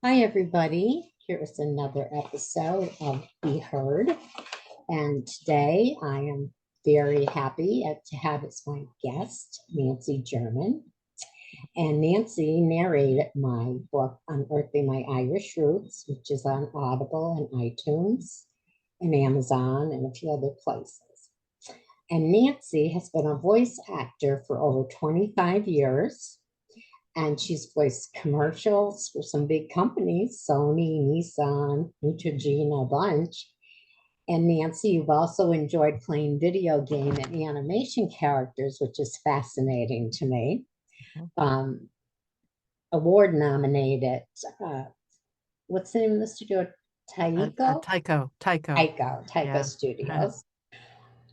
Hi, everybody. Here is another episode of Be Heard. And today I am very happy to have as my guest, NancyGerman. And Nancy narrated my book, Unearthing My Irish Roots, which is on Audible and iTunes and Amazon and a few other places. And Nancy has been a voice actor for over 25 years, and she's voiced commercials for some big companies, Sony, Nissan, Neutrogena, a bunch. And Nancy, you've also enjoyed playing video game and animation characters, which is fascinating to me. Um, Award nominated, uh, what's the name of the studio? Taiko? Tycho. Taiko Yeah. Studios.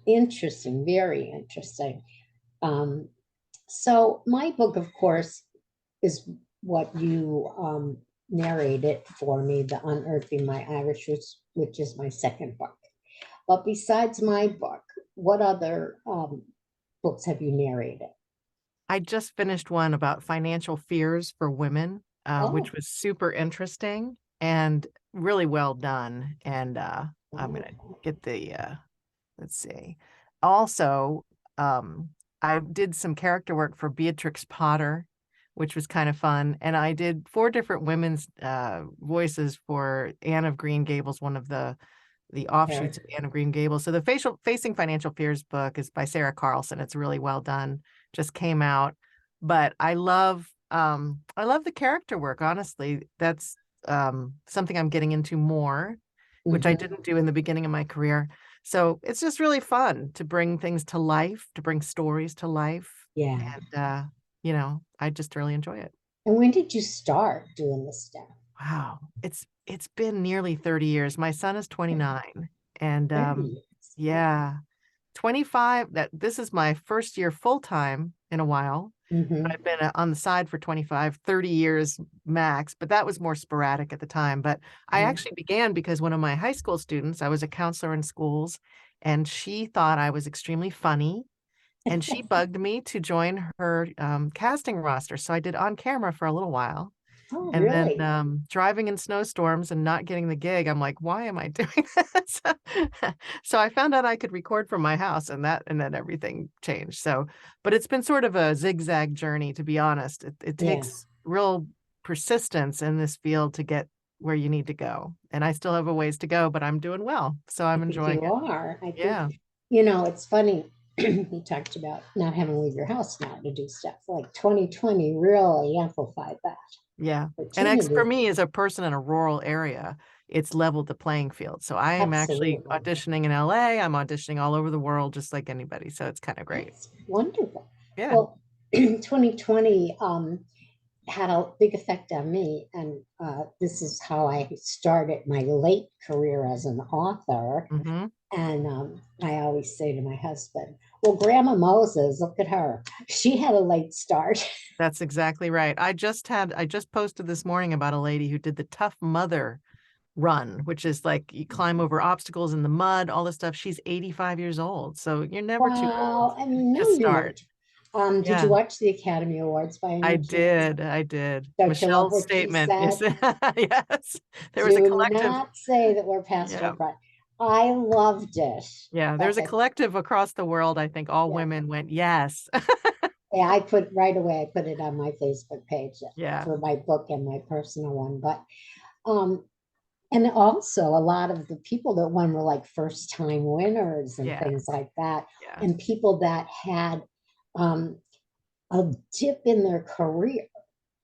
Interesting, very interesting. Um, so my book, of course, is what you narrated for me, The Unearthing My Irish Roots, which is my second book. But besides my book, what other books have you narrated? I just finished one about financial fears for women, which Oh, was super interesting and really well done. And I'm gonna wow. get let's see. Also, I did some character work for Beatrix Potter, which was kind of fun. And I did four different women's voices for Anne of Green Gables, one of the offshoots Okay. of Anne of Green Gables. So the Facing Financial Fears book is by Sarah Carlson. It's really well done. Just came out. But I love the character work, honestly. That's something I'm getting into more, which I Mhm. didn't do in the beginning of my career. So it's just really fun to bring things to life, to bring stories to life. Yeah. And I just really enjoy it. And when did you start doing this stuff? Wow. It's been nearly 30 years. My son is 29 and 30 years. Wow. yeah, 25 that this is my first year full time in a while. Hmm. I've been on the side for 25, 30 years max, but that was more sporadic at the time. But I Yeah. actually began because one of my high school students, I was a counselor in schools, and she thought I was extremely funny, and she bugged me to join her casting roster. So I did on camera for a little while. Oh, And then really? driving in snowstorms and not getting the gig, I'm like, why am I doing this? So I found out I could record from my house, and then everything changed. So, but it's been sort of a zigzag journey, to be honest. It Yeah. takes real persistence in this field to get where you need to go. And I still have a ways to go, but I'm doing well. So I I'm think enjoying you it. are. I think, Yeah. it's funny. You talked about not having to leave your house now to do stuff. Like 2020 really amplified that Yeah. And for opportunity. me, as a person in a rural area, it's leveled the playing field. So I am actually Absolutely. auditioning in LA. I'm auditioning all over the world, just like anybody. So it's kind of great. That's wonderful. Yeah. Well, 2020 had a big effect on me. And this is how I started my late career as an author. Hmm. And I always say to my husband, well, Grandma Moses, look at her. She had a late start. That's exactly right. I just posted this morning about a lady who did the Tough Mother run, which is like you climb over obstacles in the mud, all this stuff. She's 85 years old. So you're never too old Wow. I mean, to no, you start. weren't. Did you Yeah, watch the Academy Awards by I any chance? did. I did. Don't you love Michelle's what she statement. Yes. said? Yes. There was a Do collective. not say that we're past our Yeah. prime. I loved it. Yeah, But there's a collective across the world. I think all yeah, women went, yes. yeah, I put right away, I put it on my Facebook page Yeah, for my book and my personal one. But um, and also a lot of the people that won were like first time winners and yeah, things like that, yeah. and people that had um, a dip in their career.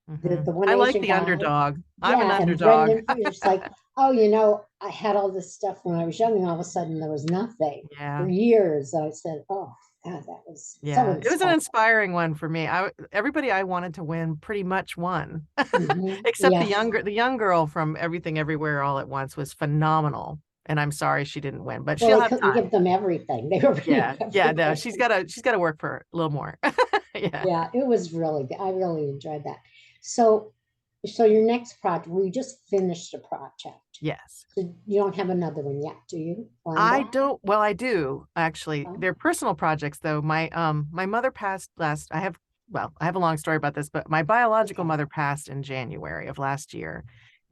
The one I like Asian the guy, underdog. I'm an yeah, and underdog. Brendan Fraser's like, oh, I had all this stuff when I was young, and all of a sudden there was nothing for Yeah, years. I said, oh God, that was so yeah. It was an inspiring. inspiring one for me. Everybody I wanted to win pretty much won, except Yeah, the young girl from Everything Everywhere All at Once was phenomenal. And I'm sorry she didn't win, but well, she'll they have couldn't time. give them everything. They were Yeah, bringing yeah. No, everything. she's gotta work for a little more. Yeah. Yeah, it was really good. I really enjoyed that. So, so your next project, we just finished a project. Yes. So you don't have another one yet, do you? Lined up? Well, I do actually. Oh, They're personal projects though. My mother passed last I have a long story about this, but my biological okay. mother passed in January of last year.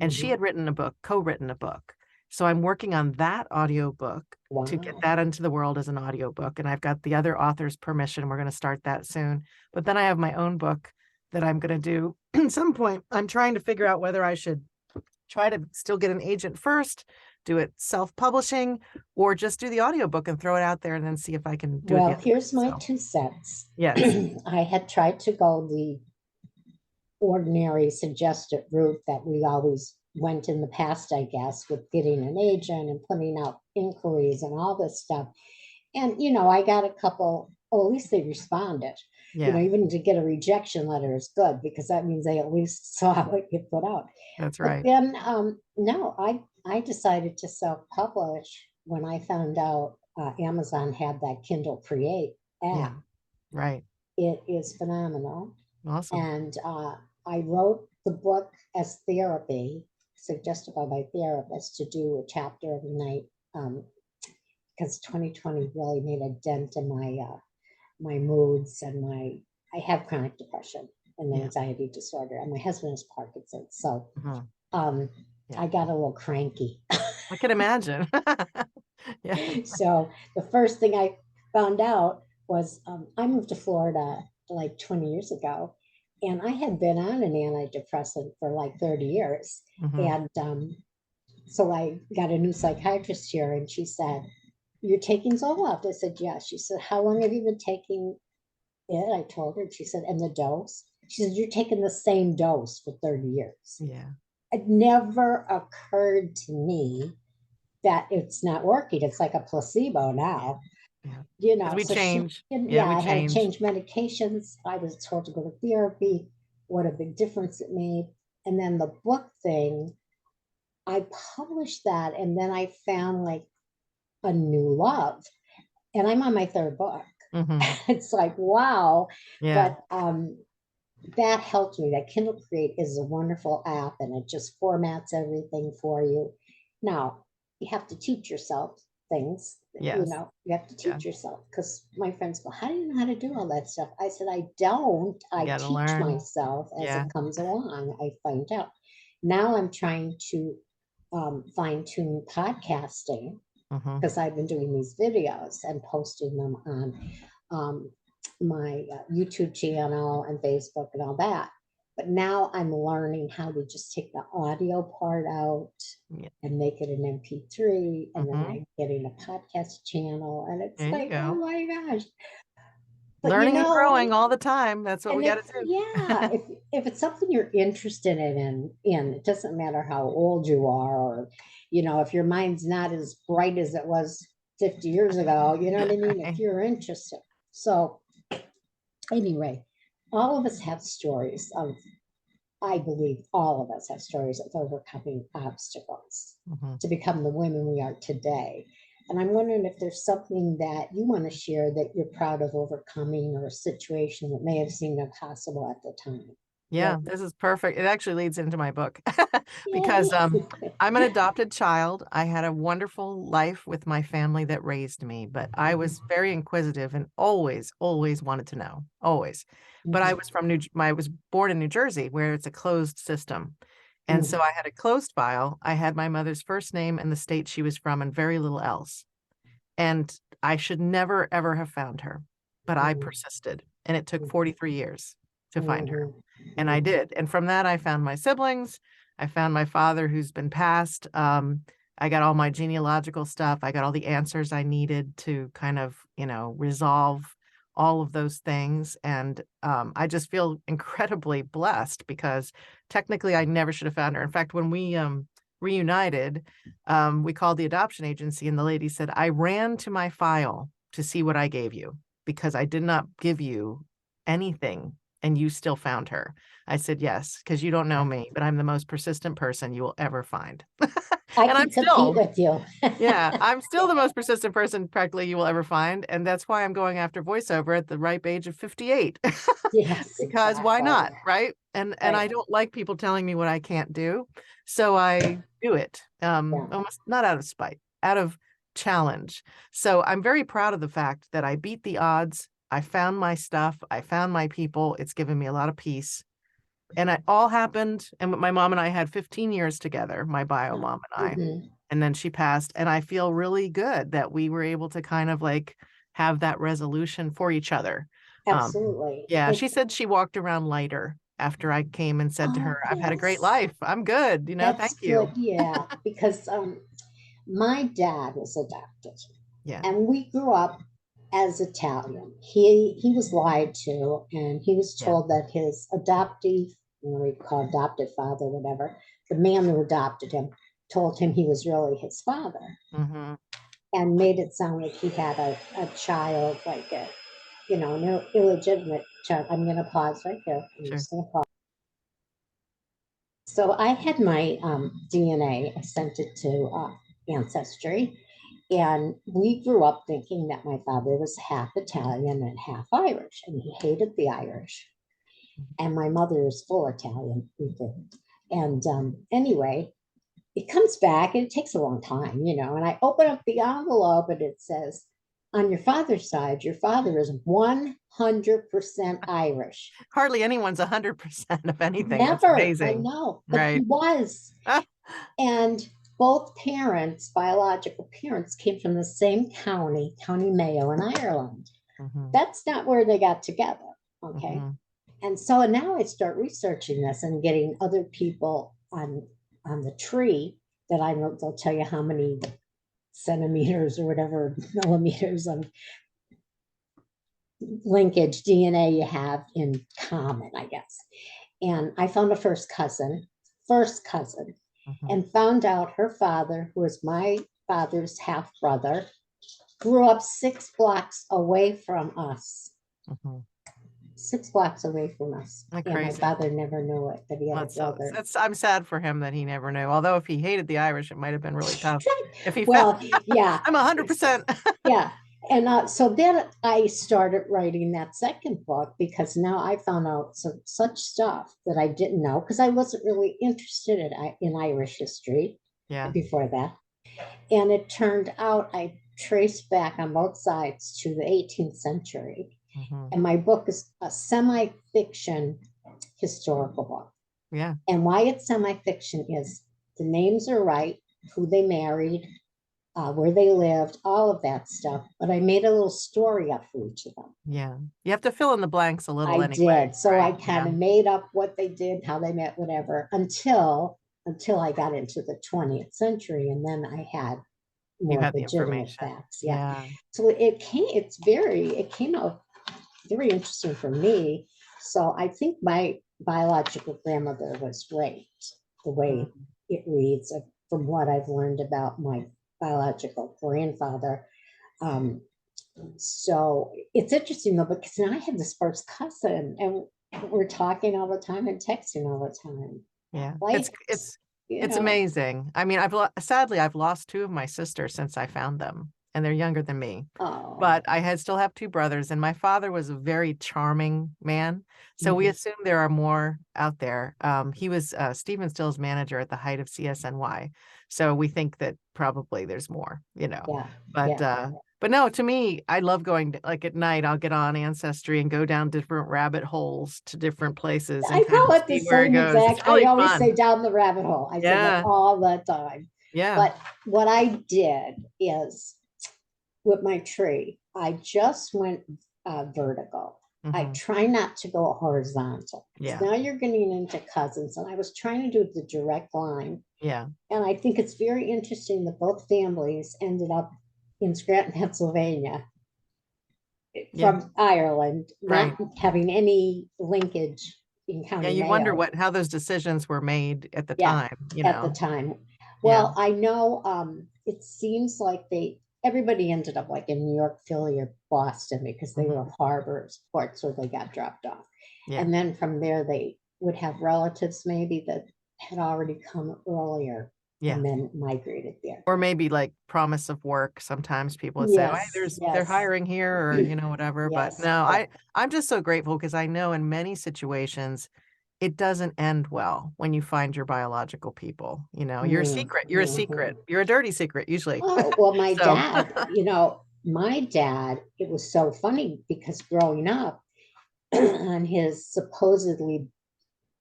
and she had written a book, co-written a book. So I'm working on that audiobook to get Wow. that into the world as an audiobook. And I've got the other author's permission. We're going to start that soon. But then I have my own book that I'm going to do at some point. I'm trying to figure out whether I should try to still get an agent first, do it self-publishing, or just do the audiobook and throw it out there and then see if I can do it. Well, here's my 2 cents. Yes. I had tried to go the ordinary suggested route that we always went in the past, I guess, with getting an agent and putting out inquiries and all this stuff. And, I got a couple, at least they responded. Yeah. Even to get a rejection letter is good because that means they at least saw what you put out. That's But right. then, no, I decided to self-publish when I found out Amazon had that Kindle Create app. Yeah. Right. It is phenomenal. Awesome. And I wrote the book as therapy, suggested by my therapist to do a chapter every night, because 2020 really made a dent in my moods and I have chronic depression and anxiety disorder, and my husband has Parkinson's. So I got a little cranky. I can imagine. Yeah. So the first thing I found out was I moved to Florida like 20 years ago, and I had been on an antidepressant for like 30 years. And so I got a new psychiatrist here, and she said, "You're taking Zoloft?" I said, "Yes." She said, "How long have you been taking it?" I told her. She said, "And the dose?" She said, "You're taking the same dose for 30 years. Yeah. It never occurred to me that it's not working. It's like a placebo now. Yeah. We So change. I had to change medications. I was told to go to therapy. What a big difference it made. And then the book thing, I published that, and then I found like a new love. And I'm on my third book. It's like, wow. Yeah. But that helped me. That Kindle Create is a wonderful app, and it just formats everything for you. Now, you have to teach yourself things. Yes. You have to teach yourself, because my friends go, "How do you know how to do all that stuff?" I said, "I don't. I teach learn. myself as it comes along. I find out." Now I'm trying to fine tune podcasting, because I've been doing these videos and posting them on my YouTube channel and Facebook and all that. But now I'm learning how to just take the audio part out and make it an MP3, and then I'm getting a podcast channel, and it's like, oh my gosh. But learning and growing all the time. That's what we got to do. Yeah, if it's something you're interested in, it doesn't matter how old you are, or if your mind's not as bright as it was 50 years ago, you know what I mean? If you're interested. So anyway, all of us have stories of, I believe all of us have stories of overcoming obstacles to become the women we are today. And I'm wondering if there's something that you want to share that you're proud of overcoming, or a situation that may have seemed impossible at the time. Yeah, this is perfect. It actually leads into my book because I'm an adopted child. I had a wonderful life with my family that raised me, but I was very inquisitive and always wanted to know, always. But I was I was born in New Jersey, where it's a closed system. And so I had a closed file. I had my mother's first name and the state she was from and very little else. And I should never, ever have found her, but I persisted, and it took 43 years to find her. And I did. And from that, I found my siblings. I found my father, who's been passed. I got all my genealogical stuff. I got all the answers I needed to kind of, resolve all of those things. And I just feel incredibly blessed, because technically I never should have found her. In fact, when we reunited, we called the adoption agency, and the lady said, "I ran to my file to see what I gave you, because I did not give you anything, and you still found her." I said, "Yes, because you don't know me, but I'm the most persistent person you will ever find." I can compete with you. Yeah, I'm still the most persistent person practically you will ever find. And that's why I'm going after voiceover at the ripe age of 58. Yes, because why not? Right. And I don't like people telling me what I can't do. So I do it. Almost not out of spite, out of challenge. So I'm very proud of the fact that I beat the odds. I found my stuff. I found my people. It's given me a lot of peace. and it all happened. And my mom and I had 15 years together, my bio mom and I. Mhm. And then she passed. And I feel really good that we were able to kind of like have that resolution for each other. Absolutely. Yeah, she said she walked around lighter after I came and said to Oh, her, I've had a great life. I'm good. that's Thank good. you. Yeah, because my dad was adopted, Yeah. and we grew up as Italian. He was lied to, and he was Yeah. told that his adoptive, we call adopted father, whatever, the man who adopted him, told him he was really his father, Mm-hmm. and made it sound like he had a child, like a, an illegitimate child. I'm going to pause right there. I'm Sure. just going to pause. So I had my DNA. I sent it to Ancestry, and we grew up thinking that my father was half Italian and half Irish, and he hated the Irish. And my mother is full Italian, we think. And anyway, it comes back, and it takes a long time, And I open up the envelope, and it says, on your father's side, your father is 100% Irish. Hardly anyone's 100% of anything. That's Never, I amazing. know, but he Right. was. And both parents, biological parents, came from the same county, County Mayo in Ireland. Mm-hmm. That's not where they got together. Okay. Mm-hmm. And so now I start researching this and getting other people on the tree that I know they'll tell you how many centimeters or whatever millimeters of linkage DNA you have in common, I guess. And I found a first cousin, Mm-hmm. and found out her father, who was my father's half brother, grew up 6 blocks away from us. Mm-hmm. 6 blocks away from us. Like And my crazy. father never knew it, that he had a brother. I'm sad for him that he never knew. Although if he hated the Irish, it might have been really tough. If he found Well, yeah. I'm 100%. Yeah. And so then I started writing that second book, because now I found out such stuff that I didn't know, because I wasn't really interested in Irish history Yeah. before that. And it turned out I traced back on both sides to the 18th century. Mm-hmm. And my book is a semi-fiction historical book. Yeah. And why it's semi-fiction is the names are right, who they married, where they lived, all of that stuff. But I made a little story up for each of them. Yeah. You have to fill in the blanks a little I anyway. did. So Right? I kind of made up what they did, how they met, whatever, until I got into the 20th century, and then I had You more had the legitimate information. facts. Yeah. Yeah. So it came out very interesting for me. So I think my biological grandmother was right, the way Mm. it reads, from what I've learned about my biological grandfather. Um, so it's interesting though, because now I have this first cousin, and we're talking all the time and texting all the time. Yeah. Like, It's amazing. I mean, sadly I've lost two of my sisters since I found them, and they're younger than me. oh, But I still have two brothers, and my father was a very charming man. So we mhm. assume there are more out there. He was Stephen Still's manager at the height of CSNY. So we think that probably there's more, Yeah, But yeah. but no, to me, I love going like at night, I'll get on Ancestry and go down different rabbit holes to different places I and kind call of it the see where it same goes. exact. It's I really always say fun. down the rabbit hole. I say that Yeah. all the time. Yeah. But what I did is, with my tree, I just went vertical. I Hmm. try not to go horizontal. Yeah. Now you're getting into cousins, and I was trying to do the direct line. Yeah. And I think it's very interesting that both families ended up in Scranton, Pennsylvania, Yeah. from Ireland, Right. not having any linkage in Yeah. County You wonder Mayo. how those decisions were made at the Yeah, time, at the time. Yeah. Well, I know it seems like everybody ended up like in New York, Philly, or Boston, because they were Mhm. harbors, ports where they got dropped off. Yeah. And then from there, they would have relatives maybe that had already come earlier Yeah. and then migrated there. Or maybe like promise of work. Sometimes people would say, oh, hey, Yes, they're yes, hiring here, or whatever. But yes, no, yeah. I'm just so grateful because I know in many situations it doesn't end well when you find your biological people. You're a secret. You're a secret. Mhm. You're a dirty secret usually. Oh, well, So my dad, it was so funny because growing up, on his supposedly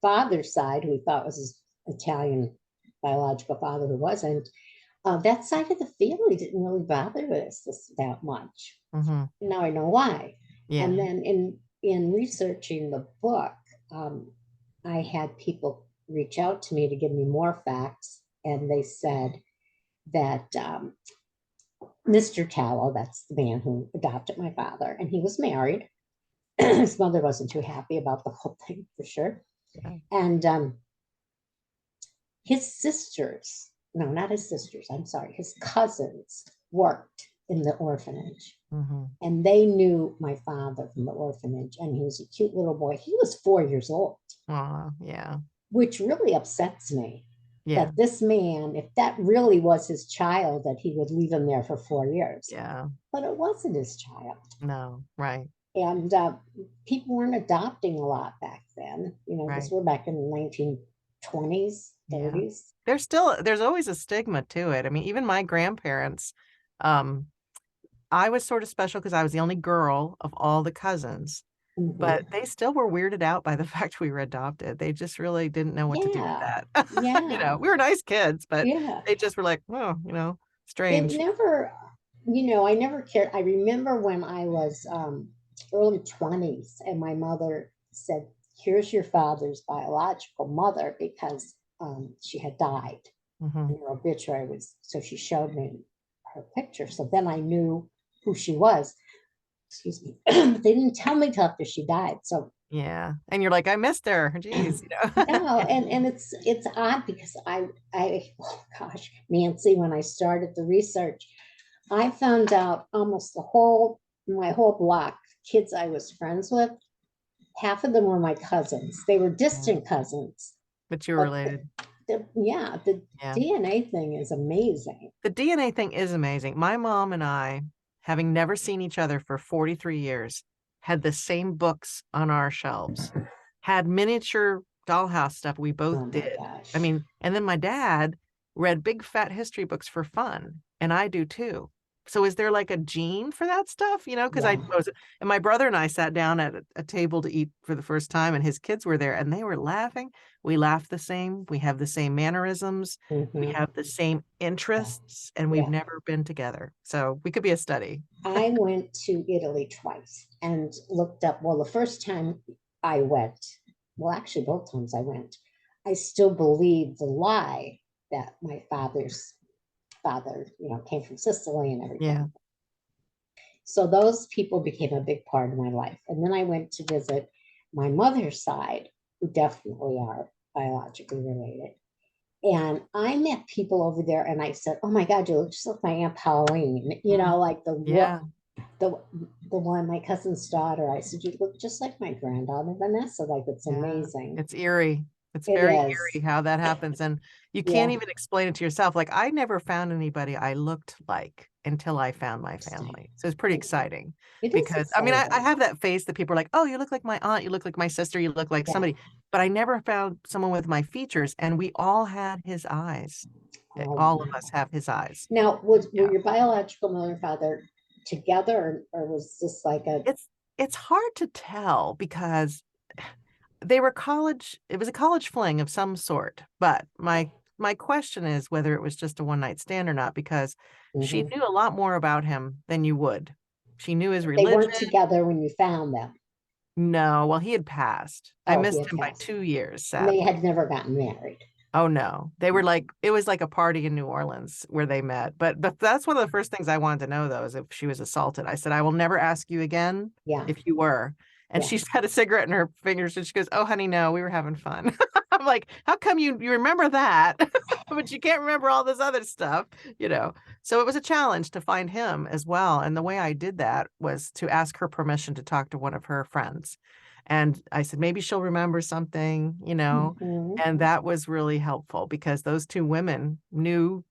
father's side, who we thought was his Italian biological father, who wasn't, that side of the family didn't really bother us that much. Mm-hmm. Now I know why. Yeah. And then in researching the book, I had people reach out to me to give me more facts, and they said that Mr. Tallow, that's the man who adopted my father, and he was married. His mother wasn't too happy about the whole thing for sure. Yeah. And his sisters, no, not his sisters, I'm sorry, his cousins worked in the orphanage. Mm-hmm. And they knew my father from the orphanage, and he was a cute little boy. He was 4 years old. Yeah. Which really upsets me. Yeah. That this man, if that really was his child, that he would leave him there for 4 years. Yeah. But it wasn't his child. No, right. And people weren't adopting a lot back then, because we're back in the 1920s, 30s. Yeah. There's always a stigma to it. I mean, even my grandparents, I was sort of special because I was the only girl of all the cousins, but they still were weirded out by the fact we were adopted. They just really didn't know what to do with that. Yeah. We were nice kids, but Yeah. they just were like, oh, It strange. never, I never cared. I remember when I was early 20s, and my mother said, here's your father's biological mother, because she had died. Mm-hmm. And her obituary was, so she showed me her picture. So then I knew who she was. Excuse me. They didn't tell me till after she died. So yeah, and you're like, I missed her. Jeez, no, and it's odd because I oh gosh, Nancy, when I started the research, I found out almost my whole block, kids I was friends with, half of them were my cousins. They were distant cousins. But you were related. The DNA thing is amazing. The DNA thing is amazing. My mom and I, having never seen each other for 43 years, had the same books on our shelves, had miniature dollhouse stuff. We both did. Gosh. I mean, and then my dad read big fat history books for fun, and I do too. So is there like a gene for that stuff? Because I was, and my brother and I sat down at a table to eat for the first time, and his kids were there, and they were laughing. We laugh the same. We have the same mannerisms. We have the same interests, and we've never been together. So we could be a study. I went to Italy twice and looked up. Well, the first time I went, well, actually, both times I went, I still believed the lie that my father's father, came from Sicily and everything. Yeah. So those people became a big part of my life. And then I went to visit my mother's side, who definitely are biologically related. And I met people over there, and I said, "Oh my God, you look just like my Aunt Pauline." Like the one, my cousin's daughter. I said, "You look just like my granddaughter Vanessa." Like, it's amazing. It's eerie. It's very eerie how that happens, and you can't even explain it to yourself. Like, I never found anybody I looked like until I found my family. So it's pretty exciting because I mean, I have that face that people are like, "Oh, you look like my aunt, you look like my sister, you look like somebody," but I never found someone with my features, and we all had his eyes. All of us have his eyes. Now, were your biological mother and father together, or was this like a? It's hard to tell because it was a college fling of some sort, but my question is whether it was just a one-night stand or not, because she knew a lot more about him than you would. She knew his religion. They weren't together when you found them. No, well, he had passed. I missed him by 2 years. Sadly. They had never gotten married. Oh no, they were like, it was like a party in New Orleans where they met. But that's one of the first things I wanted to know, though, is if she was assaulted. I said, I will never ask you again if you were. And she's had a cigarette in her fingers, and she goes, "Oh, honey, no, we were having fun." I'm like, how come you remember that, but you can't remember all this other stuff, So it was a challenge to find him as well. And the way I did that was to ask her permission to talk to one of her friends. And I said, maybe she'll remember something, and that was really helpful because those two women knew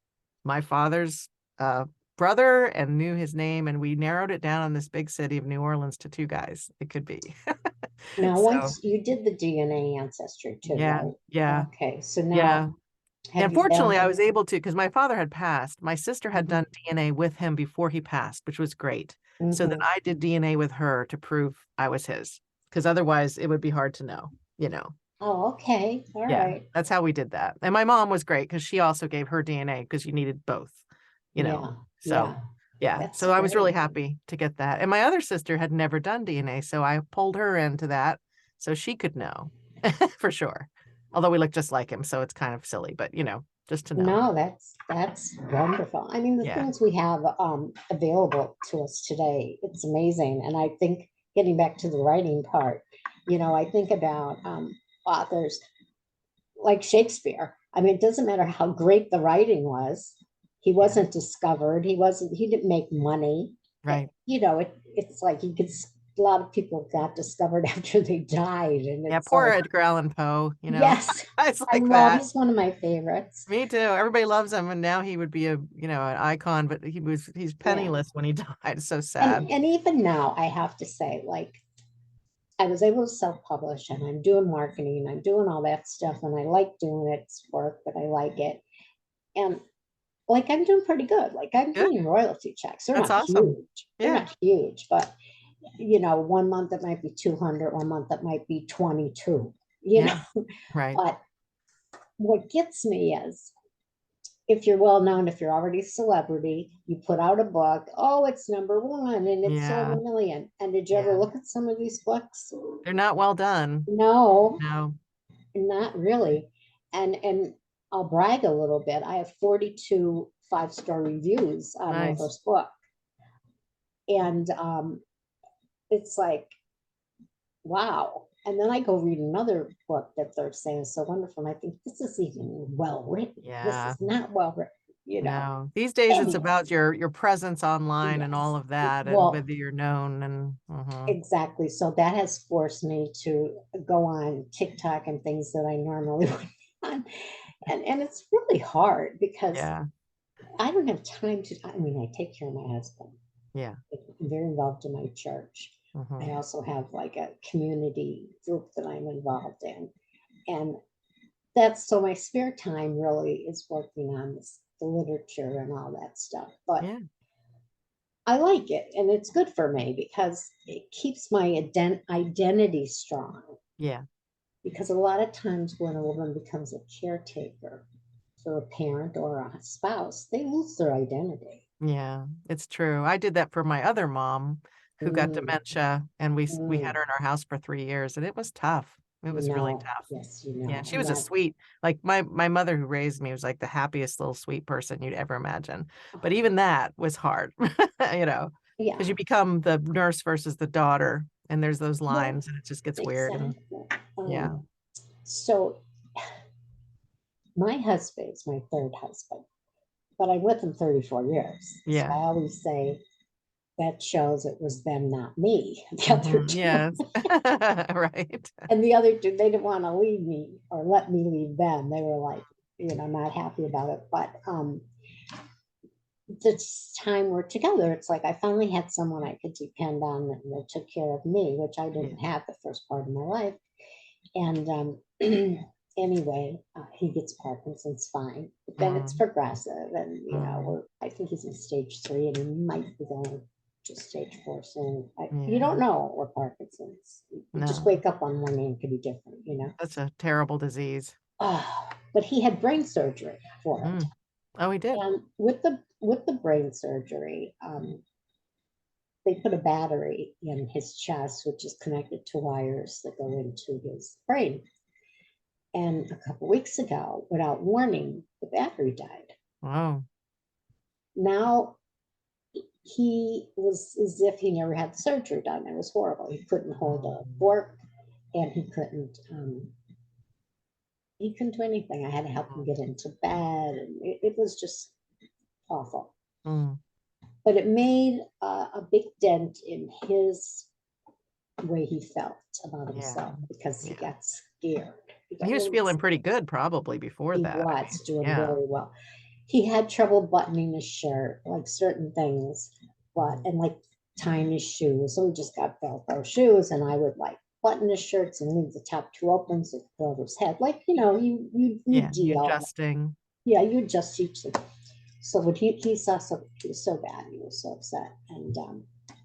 my father's brother and knew his name, and we narrowed it down in this big city of New Orleans to two guys. It could be. Now, once you did the DNA ancestry too, right? Yeah. Okay, so now, unfortunately, I was able to, because my father had passed. My sister had done DNA with him before he passed, which was great. So then I did DNA with her to prove I was his, because otherwise it would be hard to know, Oh, okay. All Yeah, right. that's how we did that. And my mom was great because she also gave her DNA because you needed both, you know. Yeah. So Yeah. yeah, That's so I was really great. happy to get that. And my other sister had never done DNA, so I pulled her into that so she could know for sure. Although we look just like him, so it's kind of silly, but just to know. No, that's wonderful. I mean, the Yeah. things we have available to us today, it's amazing. And I think getting back to the writing part, I think about authors like Shakespeare. I mean, it doesn't matter how great the writing was. He Yeah. wasn't discovered. He didn't make money. Right. It's like a lot of people got discovered after they died. And Yeah, it's poor like, Edgar Allan Poe, yes, it's I like love, that. he's one of my favorites. Me too. Everybody loves him, and now he would be an icon, but he's Yeah. penniless when he died. So And, sad. and even now, I have to say, like, I was able to self-publish and I'm doing marketing and I'm doing all that stuff and I like doing it. It's work, but I like it. And like I'm doing pretty good. Like I'm Good. getting royalty checks. They're That's not awesome. huge. They're Yeah. not huge, but 1 month it might be 200, 1 month it might be 22, Yeah. Right. But what gets me is if you're well known, if you're already a celebrity, you put out a book, oh, it's number one and it's sold Yeah. 1 million. And did you ever Yeah. look at some of these books? They're not well done. No, No. not really. And I'll brag a little bit. I have 42 5-star reviews on my Nice. first book. And it's like, wow. And then I go read another book that they're saying is so wonderful. And I think this is even well written. This Yeah. is not well written. No. These days it's Anyway, about your presence online and all yes. of that and Well, whether you're known and exactly. So that has forced me to go on TikTok and things that I normally wouldn't on. And it's really hard because yeah. I don't have time to, I mean, I take care of my husband. Yeah. I'm very involved in my church. I hmm also have like a community group that I'm involved in. And that's so my spare time really is working on the literature and all that stuff. But Yeah. I like it and it's good for me because it keeps my identity strong. Yeah. Because a lot of times when a woman becomes a caretaker for a parent or a spouse, they lose their identity. Yeah, it's true. I did that for my other mom who got Mm, dementia, and we had mm. her in our house for 3 years, and it was tough. It was really tough. Yes, Yeah, she and was a that, sweet, like my mother who raised me was like the happiest little sweet person you'd ever imagine. But even that was hard, you know, because yeah, you become the nurse versus the daughter, and there's those well, lines, and it just gets weird. And exactly. yeah, So my husband is my third husband, but I'm with him 34 years. So I yeah, always say that shows it was them, not me, the other two. yes, right. And the other two, they didn't want to leave me or let me leave them. They were like, not happy about it. But this time we're together, it's like I finally had someone I could depend on that took care of me, which I Yeah, didn't have the first part of my life. And anyway, he gets Parkinson's fine, but then it's mm, progressive, and mm, I think he's in stage 3, and he might be going to stage 4 soon. You yeah, don't know what Parkinson's. You just no, wake up on one day and it could be different. that's a terrible disease. But he had brain surgery for it, Mm. Oh, he did. and with the brain surgery, they put a battery in his chest, which is connected to wires that go into his brain. And a couple weeks ago, without warning, the battery died. Oh, Now he was as if he never had the surgery done. It was horrible. He couldn't hold a mm, fork, and he couldn't do anything. I had to help him mm, get into bed, and it was just awful. mm. But it made a big dent in his way he felt about Yeah, himself because he yeah. got scared. He got He was really feeling pretty good probably before He that. I was mean, doing yeah. very well. He had trouble buttoning his shirt, like certain things, Mm, and like tying his shoes. So we just got Velcro shoes, and I would like button his shirts and leave the top two open so it could go over his head. Like, you yeah, you deal. adjusting. Yeah, you adjust each thing. So when he saw so he was so bad, he was so upset. And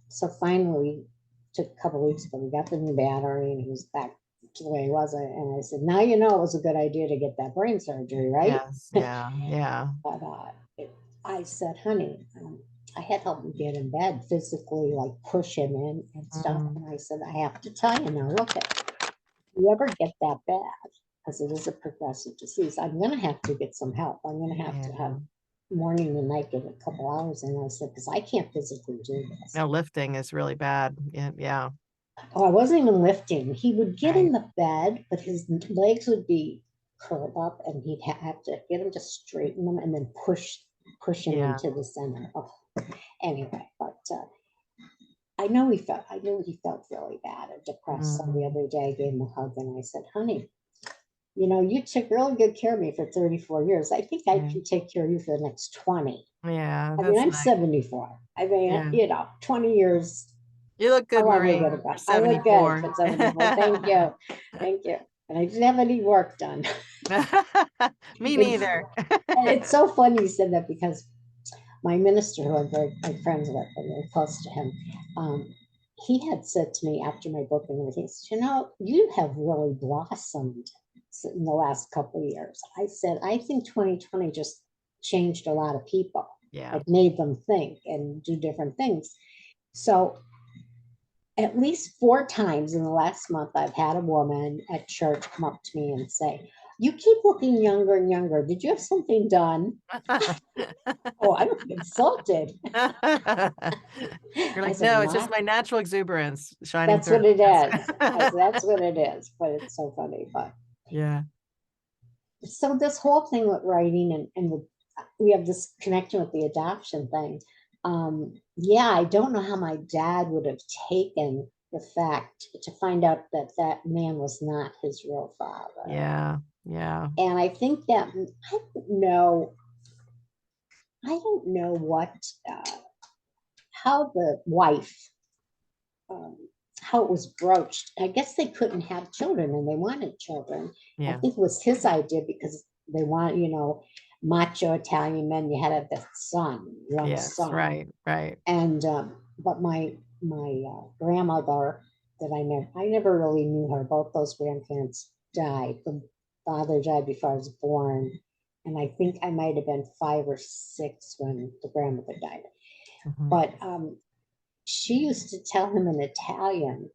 so finally, took a couple weeks, but we got the new battery and he was back the way he was. And I said, now you know it was a good idea to get that brain surgery, right? Yes. Yeah. Yeah. But I said, honey, I had helped him get in bed physically, like push him in and stuff. Mm, And I said, I have to tell you now, look at, if you ever get that bad, because it is a progressive disease, I'm going to have to get some help. I'm going to have to have yeah. morning and night, get a couple hours. And I said, because I can't physically do this. No, lifting is really bad. Yeah. Yeah. Oh, I wasn't even lifting. He would get in Right. the bed, but his legs would be curled up, and he'd have to get him to straighten them and then push him Yeah. into the center. Oh, anyway, but I knew he felt really bad and depressed. So the Mm, other day, I gave him a hug and I said, "Honey, you know, you took really good care of me for 34 years. I think I yeah. can take care of you for the next 20." Yeah. I mean, That's I'm nice. 74. I mean, Yeah. you know, 20 years. You look How good, long we Marie, got to for go? I look good 74. for 74. Thank you. Thank you. And I didn't have any work done. Me It's, neither. and it's so funny you said that because my minister, who I'm very good friends with and very close to him, um, he had said to me after my book and everything, he said, you know, you have really blossomed in the last couple of years. I said, I think 2020 just changed a lot of people. Yeah. It made them think and do different things. So at least 4 times in the last month, I've had a woman at church come up to me and say, you keep looking younger and younger. Did you have something done? Oh, I'm insulted. You're I like, said, no, it's just not. my natural exuberance shining That's through. what it is. I Yes. said, that's what it is. But it's so funny. But Yeah. so this whole thing with writing we have this connection with the adoption thing. Yeah, I don't know how my dad would have taken the fact to find out that that man was not his real father. Yeah. Yeah. And I think that know, I don't know how the wife, um, how it was broached. I guess they couldn't have children and they wanted children. I Yeah. think it was his idea because they want, you know, macho Italian men. You had to have the son, one Yes. son. Right. Right. And but my grandmother that I never really knew her. Both those grandparents died. The father died before I was born, and I think I might have been 5 or 6 when the grandmother died. Mhm. But she used to tell him in Italian,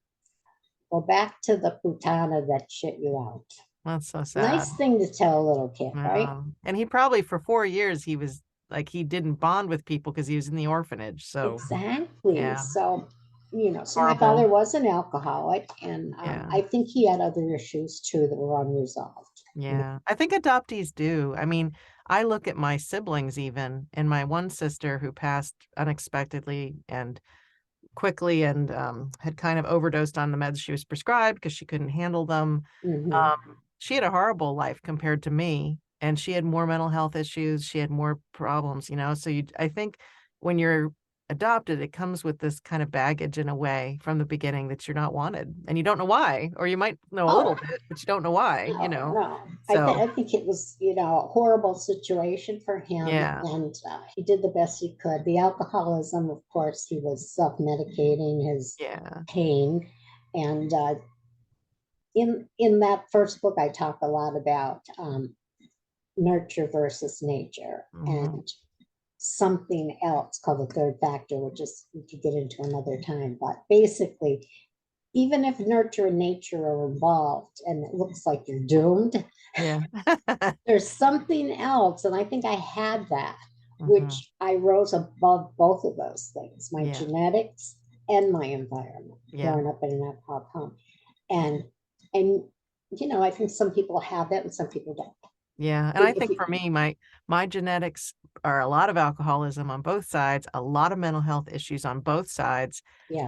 "Go back to the putana that shit you out." That's so Nice sad. thing to tell a little kid, right? And he probably for 4 years he was like he didn't bond with people because he was in the orphanage. So Exactly. yeah, So, you know, so my horrible. father was an alcoholic, and Yeah. I think he had other issues too that were unresolved. You know? Yeah. I think adoptees do. I mean, I look at my siblings even and my one sister who passed unexpectedly and quickly and had kind of overdosed on the meds she was prescribed because she couldn't handle them. Hmm. She had a horrible life compared to me, and she had more mental health issues. She had more problems, you know. So I think when you're adopted, it comes with this kind of baggage in a way from the beginning that you're not wanted, and you don't know why, or you might know a little Oh, bit, but you don't know why, you no, know. no. So I think it was, you know, a horrible situation for him, yeah, and he did the best he could. The alcoholism, of course, he was self-medicating his yeah, pain, and in that first book, I talk a lot about nurture versus nature, hmm, and something else called the third factor, which is we could get into another time. But basically, even if nurture and nature are involved and it looks like you're doomed, yeah, there's something else. And I think I had that, hmm, which I rose above both of those things, my yeah, genetics and my environment, yeah, growing up in an alcoholic home. And and you know, I think some people have that and some people don't. yeah. And I If think you, for me, my genetics are a lot of alcoholism on both sides, a lot of mental health issues on both sides. yeah,